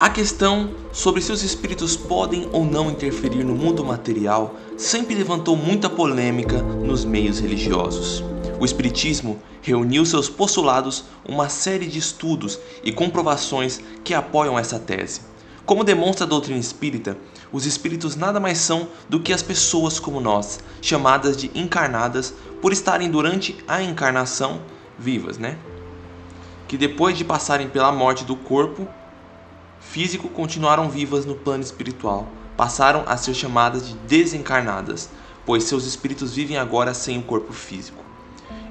A questão sobre se os espíritos podem ou não interferir no mundo material sempre levantou muita polêmica nos meios religiosos. O espiritismo reuniu seus postulados uma série de estudos e comprovações que apoiam essa tese. Como demonstra a doutrina espírita, os espíritos nada mais são do que as pessoas como nós, chamadas de encarnadas por estarem durante a encarnação vivas, que depois de passarem pela morte do corpo físico continuaram vivas no plano espiritual, passaram a ser chamadas de desencarnadas, pois seus espíritos vivem agora sem o corpo físico.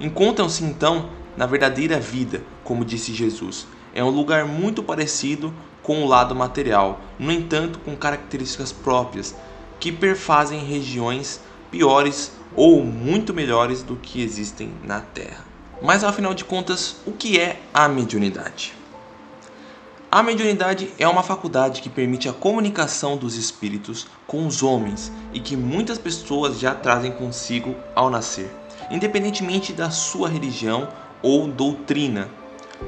Encontram-se então na verdadeira vida, como disse Jesus. É um lugar muito parecido com o lado material, no entanto com características próprias, que perfazem regiões piores ou muito melhores do que existem na Terra. Mas afinal de contas, o que é a mediunidade? A mediunidade é uma faculdade que permite a comunicação dos espíritos com os homens e que muitas pessoas já trazem consigo ao nascer, independentemente da sua religião ou doutrina.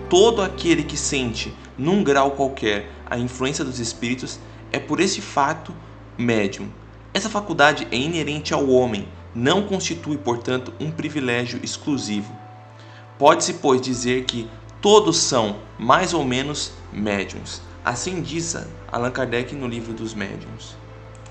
Todo aquele que sente, num grau qualquer, a influência dos espíritos é por esse fato médium. Essa faculdade é inerente ao homem, não constitui, portanto, um privilégio exclusivo. Pode-se, pois, dizer que todos são, mais ou menos, médiuns. Assim diz Allan Kardec no livro dos médiuns.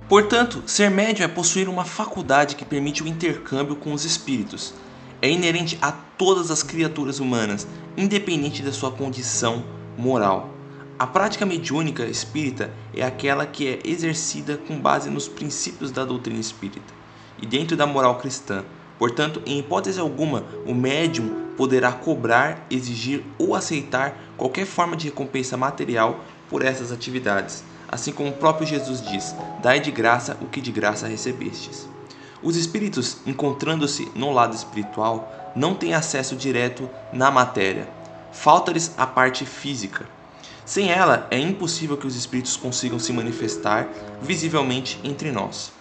Portanto, ser médium é possuir uma faculdade que permite o intercâmbio com os espíritos. É inerente a todas as criaturas humanas, independente da sua condição moral. A prática mediúnica espírita é aquela que é exercida com base nos princípios da doutrina espírita e dentro da moral cristã. Portanto, em hipótese alguma, o médium poderá cobrar, exigir ou aceitar qualquer forma de recompensa material por essas atividades, assim como o próprio Jesus diz: dai de graça o que de graça recebestes. Os espíritos, encontrando-se no lado espiritual, não têm acesso direto na matéria. Falta-lhes a parte física. Sem ela, é impossível que os espíritos consigam se manifestar visivelmente entre nós.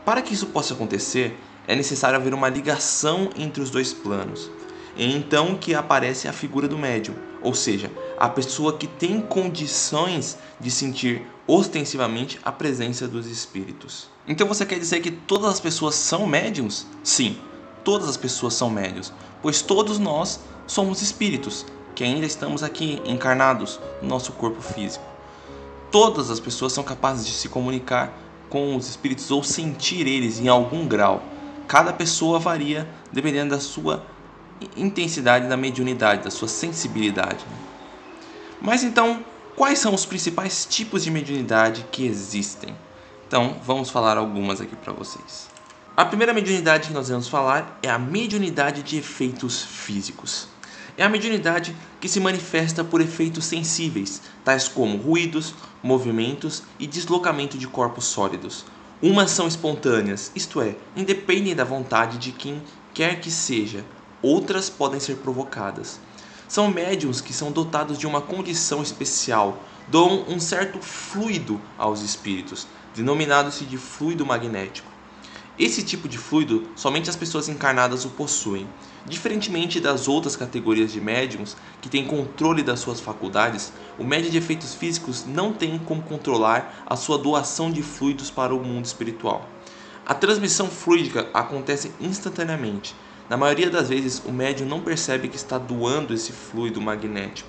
Para que isso possa acontecer, é necessário haver uma ligação entre os dois planos. É então que aparece a figura do médium, ou seja, a pessoa que tem condições de sentir ostensivamente a presença dos espíritos. Então você quer dizer que todas as pessoas são médiums? Sim, todas as pessoas são médiums, pois todos nós somos espíritos, que ainda estamos aqui encarnados no nosso corpo físico. Todas as pessoas são capazes de se comunicar com os espíritos ou sentir eles em algum grau. Cada pessoa varia dependendo da sua intensidade da mediunidade, da sua sensibilidade. Mas então, quais são os principais tipos de mediunidade que existem? Então, vamos falar algumas aqui para vocês. A primeira mediunidade que nós vamos falar é a mediunidade de efeitos físicos. É a mediunidade que se manifesta por efeitos sensíveis, tais como ruídos, movimentos e deslocamento de corpos sólidos. Umas são espontâneas, isto é, independem da vontade de quem quer que seja. Outras podem ser provocadas. São médiuns que são dotados de uma condição especial, dão um certo fluido aos espíritos, denominado-se de fluido magnético. Esse tipo de fluido, somente as pessoas encarnadas o possuem. Diferentemente das outras categorias de médiums, que têm controle das suas faculdades, o médium de efeitos físicos não tem como controlar a sua doação de fluidos para o mundo espiritual. A transmissão fluídica acontece instantaneamente. Na maioria das vezes, o médium não percebe que está doando esse fluido magnético.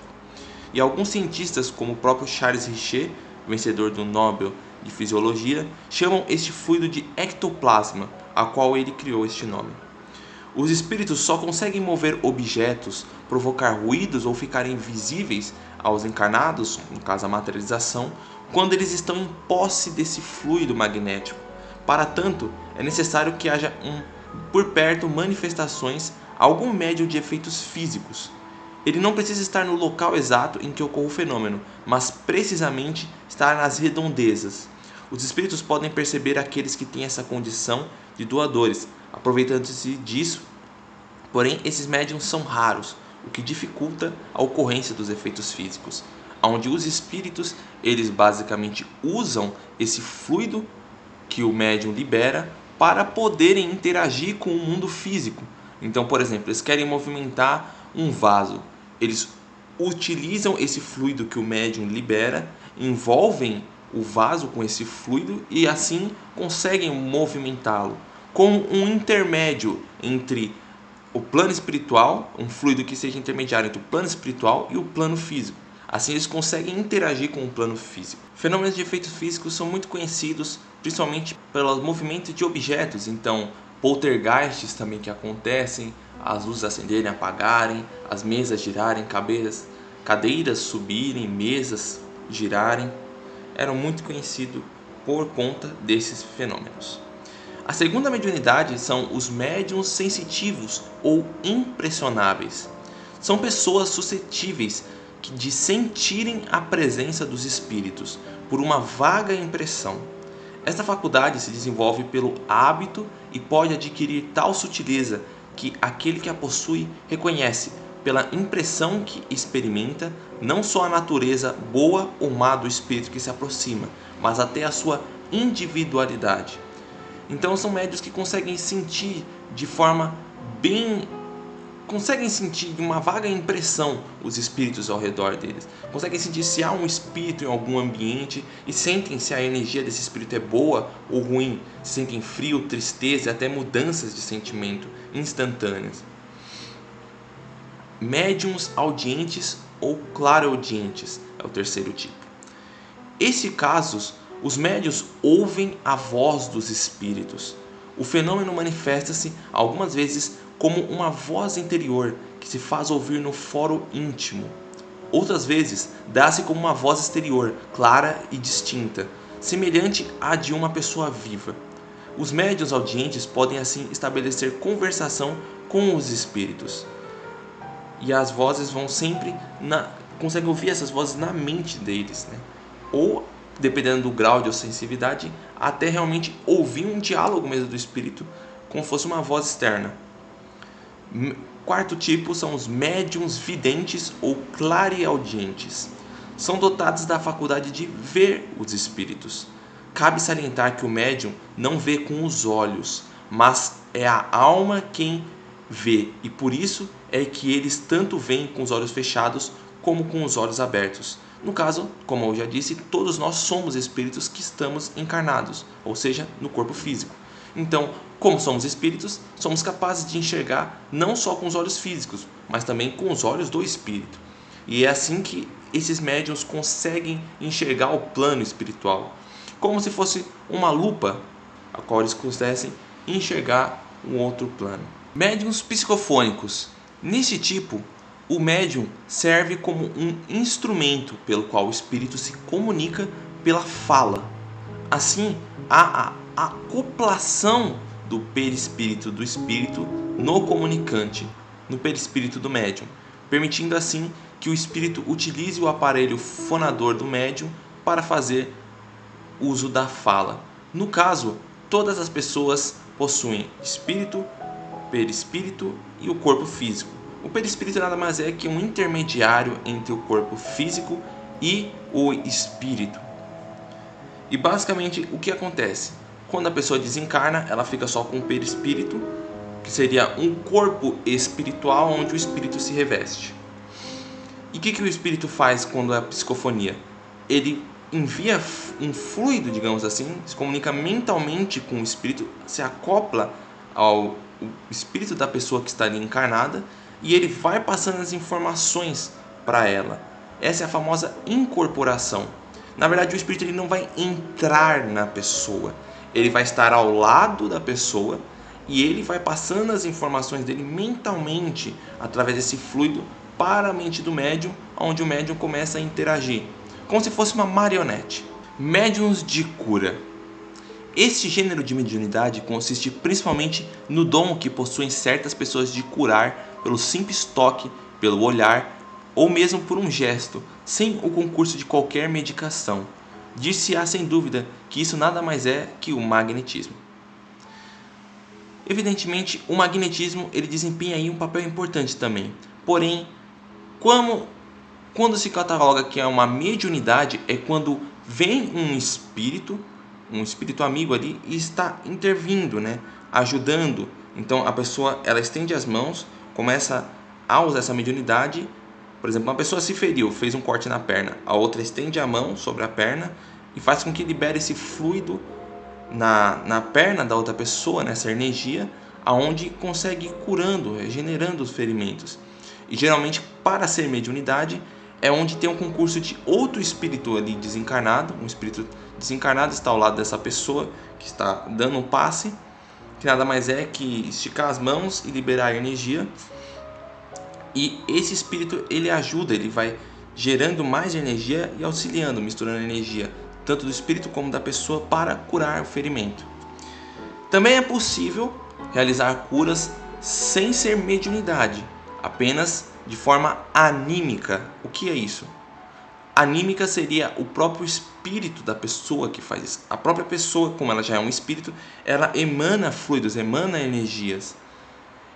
E alguns cientistas, como o próprio Charles Richet, vencedor do Nobel de Fisiologia, chamam este fluido de ectoplasma, a qual ele criou este nome. Os espíritos só conseguem mover objetos, provocar ruídos ou ficarem visíveis aos encarnados, no caso a materialização, quando eles estão em posse desse fluido magnético. Para tanto, é necessário que haja por perto manifestações, algum médium de efeitos físicos. Ele não precisa estar no local exato em que ocorre o fenômeno, mas precisamente estar nas redondezas. Os espíritos podem perceber aqueles que têm essa condição de doadores, aproveitando-se disso. Porém, esses médiums são raros, o que dificulta a ocorrência dos efeitos físicos, onde os espíritos, eles basicamente usam esse fluido que o médium libera para poderem interagir com o mundo físico. Então, por exemplo, eles querem movimentar um vaso. Eles utilizam esse fluido que o médium libera envolvem o vaso com esse fluido e assim conseguem movimentá-lo, como um intermédio entre o plano espiritual, um fluido que seja intermediário entre o plano espiritual e o plano físico. Assim eles conseguem interagir com o plano físico. Fenômenos de efeitos físicos são muito conhecidos, principalmente pelo movimento de objetos. Então, poltergeists também que acontecem, as luzes acenderem, apagarem, as mesas girarem, cadeiras subirem, mesas girarem. Eram muito conhecidos por conta desses fenômenos. A segunda mediunidade são os médiuns sensitivos ou impressionáveis. São pessoas suscetíveis de sentirem a presença dos espíritos por uma vaga impressão. Esta faculdade se desenvolve pelo hábito e pode adquirir tal sutileza que aquele que a possui reconhece pela impressão que experimenta não só a natureza boa ou má do espírito que se aproxima, mas até a sua individualidade. Então são médiuns que conseguem sentir de forma conseguem sentir de uma vaga impressão os espíritos ao redor deles. Conseguem sentir se há um espírito em algum ambiente e sentem se a energia desse espírito é boa ou ruim. Sentem frio, tristeza e até mudanças de sentimento instantâneas. Médiuns audientes ou clareaudientes é o terceiro tipo. Esses casos, os médiuns ouvem a voz dos espíritos. O fenômeno manifesta-se algumas vezes como uma voz interior que se faz ouvir no foro íntimo. Outras vezes, dá-se como uma voz exterior, clara e distinta, semelhante à de uma pessoa viva. Os médiuns audientes podem assim estabelecer conversação com os espíritos. E as vozes vão sempre conseguem ouvir essas vozes na mente deles, né? Ou, dependendo do grau de sensibilidade, até realmente ouvir um diálogo mesmo do espírito, como fosse uma voz externa. Quarto tipo são os médiuns videntes ou clareaudientes. São dotados da faculdade de ver os espíritos. Cabe salientar que o médium não vê com os olhos, mas é a alma quem vê, e por isso é que eles tanto veem com os olhos fechados como com os olhos abertos. No caso, como eu já disse, todos nós somos espíritos que estamos encarnados, ou seja, no corpo físico. Então, como somos espíritos, somos capazes de enxergar não só com os olhos físicos, mas também com os olhos do espírito. E é assim que esses médiuns conseguem enxergar o plano espiritual, como se fosse uma lupa, a qual eles conseguem enxergar um outro plano. Médiuns psicofônicos. Nesse tipo, o médium serve como um instrumento pelo qual o espírito se comunica pela fala. Assim, há a acoplação do perispírito do espírito no comunicante, no perispírito do médium, permitindo assim que o espírito utilize o aparelho fonador do médium para fazer uso da fala. No caso, todas as pessoas possuem espírito, perispírito e o corpo físico. O perispírito nada mais é que um intermediário entre o corpo físico e o espírito. E basicamente o que acontece? Quando a pessoa desencarna, ela fica só com o perispírito, que seria um corpo espiritual onde o espírito se reveste. E o que o espírito faz quando é psicofonia? Ele envia um fluido, digamos assim, se comunica mentalmente com o espírito, se acopla ao espírito da pessoa que está ali encarnada e ele vai passando as informações para ela. Essa é a famosa incorporação. Na verdade, o espírito ele não vai entrar na pessoa, ele vai estar ao lado da pessoa e ele vai passando as informações dele mentalmente através desse fluido para a mente do médium, onde o médium começa a interagir, como se fosse uma marionete. Médiuns de cura. Este gênero de mediunidade consiste principalmente no dom que possuem certas pessoas de curar pelo simples toque, pelo olhar ou mesmo por um gesto, sem o concurso de qualquer medicação. Dir-se-á sem dúvida que isso nada mais é que o magnetismo. Evidentemente, o magnetismo ele desempenha aí um papel importante também. Porém, quando se cataloga que é uma mediunidade é quando vem um espírito amigo ali e está intervindo, né, ajudando. Então a pessoa ela estende as mãos, começa a usar essa mediunidade Por exemplo, uma pessoa se feriu, fez um corte na perna, a outra estende a mão sobre a perna e faz com que libere esse fluido na perna da outra pessoa, nessa energia, aonde consegue ir curando, regenerando os ferimentos. E geralmente, para ser mediunidade, é onde tem um concurso de outro espírito ali desencarnado. Um espírito desencarnado está ao lado dessa pessoa que está dando um passe, que nada mais é que esticar as mãos e liberar energia. E esse espírito, ele ajuda, ele vai gerando mais energia e auxiliando, misturando energia tanto do espírito como da pessoa para curar o ferimento. Também é possível realizar curas sem ser mediunidade, apenas de forma anímica. O que é isso? Anímica seria o próprio espírito da pessoa que faz isso. A própria pessoa, como ela já é um espírito, ela emana fluidos, emana energias.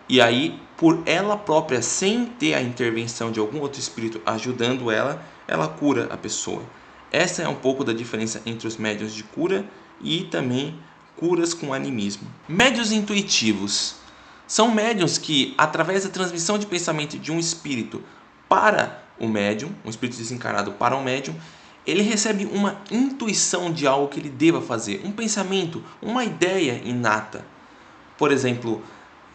E aí, por ela própria, sem ter a intervenção de algum outro espírito ajudando ela, ela cura a pessoa. Essa é um pouco da diferença entre os médiuns de cura e também curas com animismo. Médiuns intuitivos são médiuns que, através da transmissão de pensamento de um espírito para o médium, um espírito desencarnado para o médium, ele recebe uma intuição de algo que ele deva fazer, um pensamento, uma ideia inata. Por exemplo,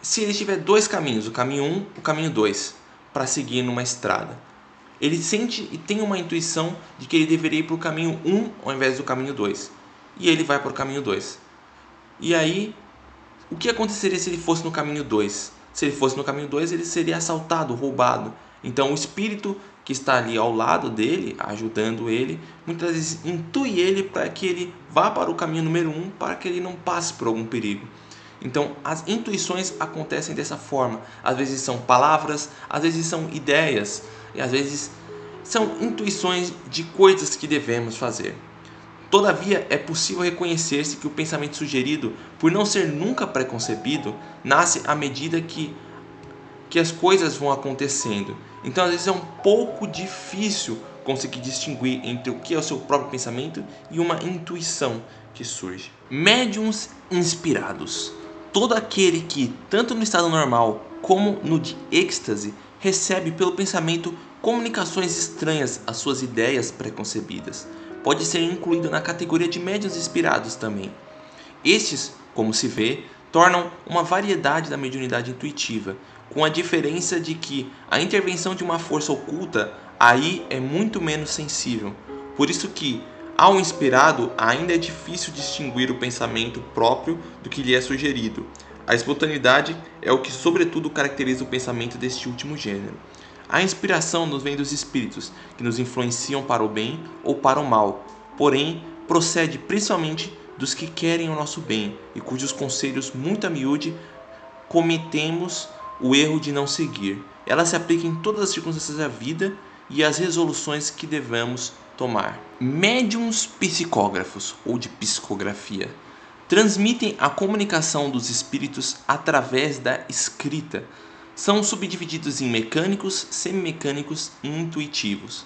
se ele tiver dois caminhos, o caminho 1, o caminho 2, para seguir numa estrada, ele sente e tem uma intuição de que ele deveria ir para o caminho 1 ao invés do caminho 2. E ele vai para o caminho 2. E aí, o que aconteceria se ele fosse no caminho 2? Se ele fosse no caminho 2, ele seria assaltado, roubado. Então o espírito que está ali ao lado dele, ajudando ele, muitas vezes intui ele para que ele vá para o caminho número 1, para que ele não passe por algum perigo. Então as intuições acontecem dessa forma. Às vezes são palavras, às vezes são ideias, e às vezes são intuições de coisas que devemos fazer. Todavia, é possível reconhecer-se que o pensamento sugerido, por não ser nunca preconcebido, nasce à medida que as coisas vão acontecendo. Então, às vezes é um pouco difícil conseguir distinguir entre o que é o seu próprio pensamento e uma intuição que surge. Médiuns inspirados. Todo aquele que, tanto no estado normal como no de êxtase, recebe pelo pensamento comunicações estranhas às suas ideias preconcebidas, pode ser incluído na categoria de médiuns inspirados também. Estes, como se vê, tornam uma variedade da mediunidade intuitiva, com a diferença de que a intervenção de uma força oculta aí é muito menos sensível. Por isso que, ao inspirado, ainda é difícil distinguir o pensamento próprio do que lhe é sugerido. A espontaneidade é o que sobretudo caracteriza o pensamento deste último gênero. A inspiração nos vem dos espíritos, que nos influenciam para o bem ou para o mal, porém procede principalmente dos que querem o nosso bem e cujos conselhos muito a miúde cometemos o erro de não seguir. Ela se aplica em todas as circunstâncias da vida e as resoluções que devemos tomar. Médiuns psicógrafos ou de psicografia transmitem a comunicação dos espíritos através da escrita. São subdivididos em mecânicos, semimecânicos e intuitivos.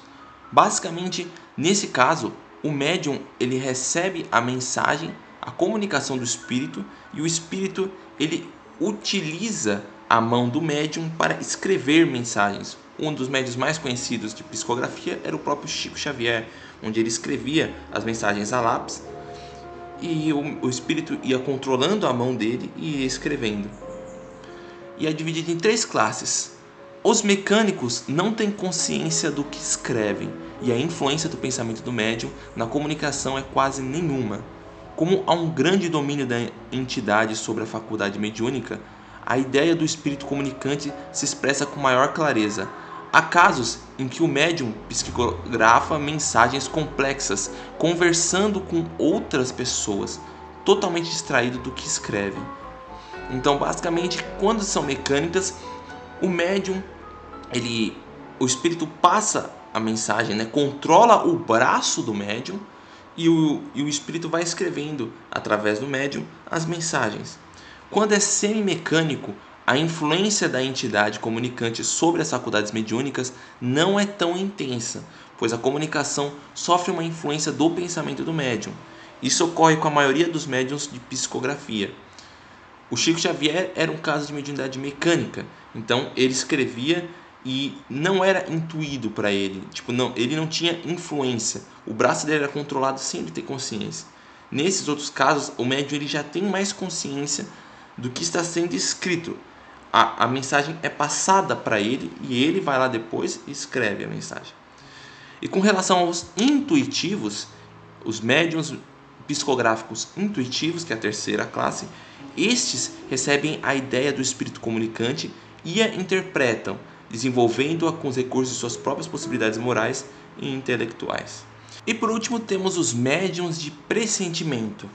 Basicamente, nesse caso, o médium ele recebe a mensagem, a comunicação do espírito, e o espírito ele utiliza a mão do médium para escrever mensagens. Um dos médiuns mais conhecidos de psicografia era o próprio Chico Xavier, onde ele escrevia as mensagens a lápis e o espírito ia controlando a mão dele e ia escrevendo. E é dividido em 3 classes. Os mecânicos não têm consciência do que escrevem e a influência do pensamento do médium na comunicação é quase nenhuma. Como há um grande domínio da entidade sobre a faculdade mediúnica, a ideia do espírito comunicante se expressa com maior clareza. Há casos em que o médium psicografa mensagens complexas, conversando com outras pessoas, totalmente distraído do que escreve. Então, basicamente, quando são mecânicas, o médium, o espírito passa a mensagem, controla o braço do médium e o espírito vai escrevendo através do médium as mensagens. Quando é semimecânico, a influência da entidade comunicante sobre as faculdades mediúnicas não é tão intensa, pois a comunicação sofre uma influência do pensamento do médium. Isso ocorre com a maioria dos médiuns de psicografia. O Chico Xavier era um caso de mediunidade mecânica, então ele escrevia e não era intuído para ele, tipo, não, ele não tinha influência, o braço dele era controlado sem ele ter consciência. Nesses outros casos, o médium ele já tem mais consciência do que está sendo escrito. A mensagem é passada para ele e ele vai lá depois e escreve a mensagem. E com relação aos intuitivos, os médiuns psicográficos intuitivos, que é a terceira classe, estes recebem a ideia do espírito comunicante e a interpretam, desenvolvendo-a com os recursos de suas próprias possibilidades morais e intelectuais. E por último temos os médiuns de pressentimento.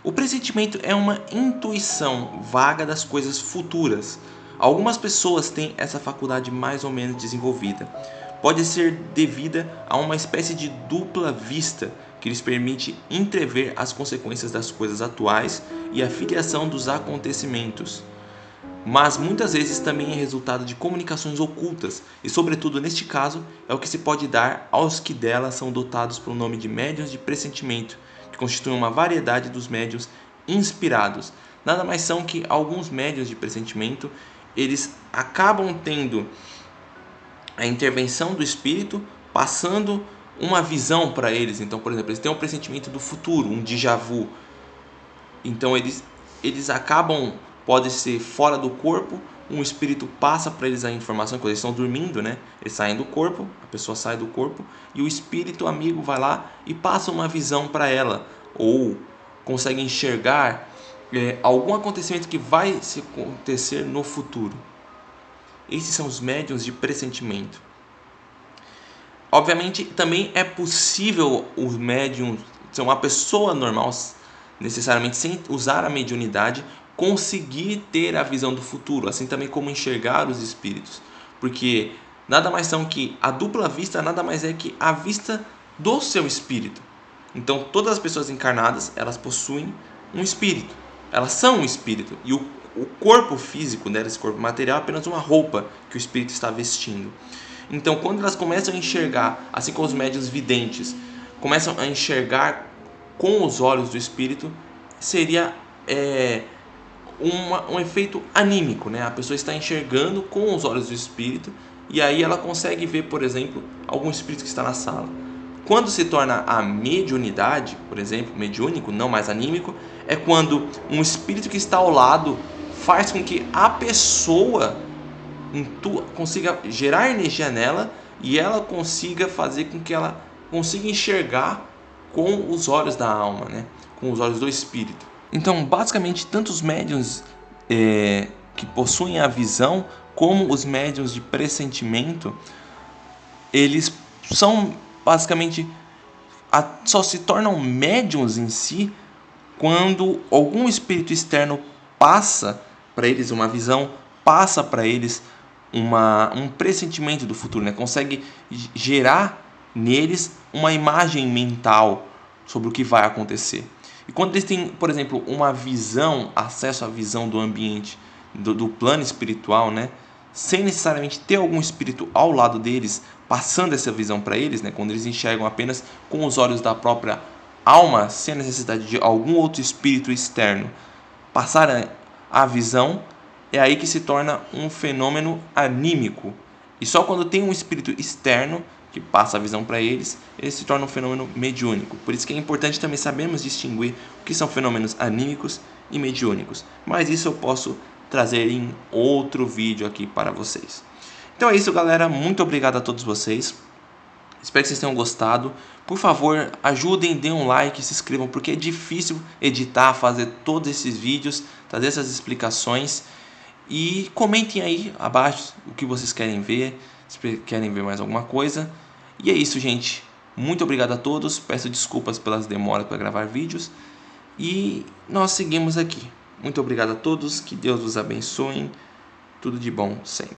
O pressentimento é uma intuição vaga das coisas futuras. Algumas pessoas têm essa faculdade mais ou menos desenvolvida. Pode ser devida a uma espécie de dupla vista que lhes permite entrever as consequências das coisas atuais e a filiação dos acontecimentos. Mas muitas vezes também é resultado de comunicações ocultas, e sobretudo neste caso é o que se pode dar aos que delas são dotados pelo nome de médiuns de pressentimento, que constituem uma variedade dos médiuns inspirados. Nada mais são que alguns médiuns de pressentimento, eles acabam tendo a intervenção do espírito, passando uma visão para eles. Então, por exemplo, eles têm um pressentimento do futuro, um déjà vu. Então eles acabam, pode ser fora do corpo, um espírito passa para eles a informação, quando eles estão dormindo, né? Eles saem do corpo, a pessoa sai do corpo e o espírito amigo vai lá e passa uma visão para ela, ou consegue enxergar algum acontecimento que vai se acontecer no futuro. Esses são os médiuns de pressentimento. Obviamente, também é possível o médium ser uma pessoa normal, necessariamente sem usar a mediunidade, conseguir ter a visão do futuro, assim também como enxergar os espíritos. Porque nada mais são que a dupla vista, nada mais é que a vista do seu espírito. Então, todas as pessoas encarnadas, elas possuem um espírito. Elas são um espírito. E o corpo físico, né, esse corpo material, é apenas uma roupa que o espírito está vestindo. Então, quando elas começam a enxergar, assim como os médiuns videntes, começam a enxergar com os olhos do espírito, seria um efeito anímico, né? A pessoa está enxergando com os olhos do espírito e aí ela consegue ver, por exemplo, algum espírito que está na sala. Quando se torna a mediunidade, por exemplo, mediúnico, não mais anímico, é quando um espírito que está ao lado faz com que a pessoa consiga gerar energia nela e ela consiga fazer com que ela consiga enxergar com os olhos da alma, né? Com os olhos do espírito. Então, basicamente, tanto os médiuns que possuem a visão, como os médiuns de pressentimento, eles são basicamente só se tornam médiuns em si quando algum espírito externo passa para eles uma visão, passa para eles um pressentimento do futuro, né? Consegue gerar neles uma imagem mental sobre o que vai acontecer. E quando eles têm, por exemplo, uma visão, acesso à visão do ambiente, do plano espiritual, né? Sem necessariamente ter algum espírito ao lado deles, passando essa visão para eles, né? Quando eles enxergam apenas com os olhos da própria alma, sem a necessidade de algum outro espírito externo passar a visão, é aí que se torna um fenômeno anímico. E só quando tem um espírito externo que passa a visão para eles, ele se torna um fenômeno mediúnico. Por isso que é importante também sabermos distinguir o que são fenômenos anímicos e mediúnicos. Mas isso eu posso trazer em outro vídeo aqui para vocês. Então é isso, galera. Muito obrigado a todos vocês. Espero que vocês tenham gostado. Por favor, ajudem, deem um like, se inscrevam, porque é difícil editar, fazer todos esses vídeos, trazer essas explicações. E comentem aí abaixo o que vocês querem ver, se querem ver mais alguma coisa. E é isso, gente. Muito obrigado a todos. Peço desculpas pelas demoras para gravar vídeos. E nós seguimos aqui. Muito obrigado a todos. Que Deus os abençoe. Tudo de bom sempre.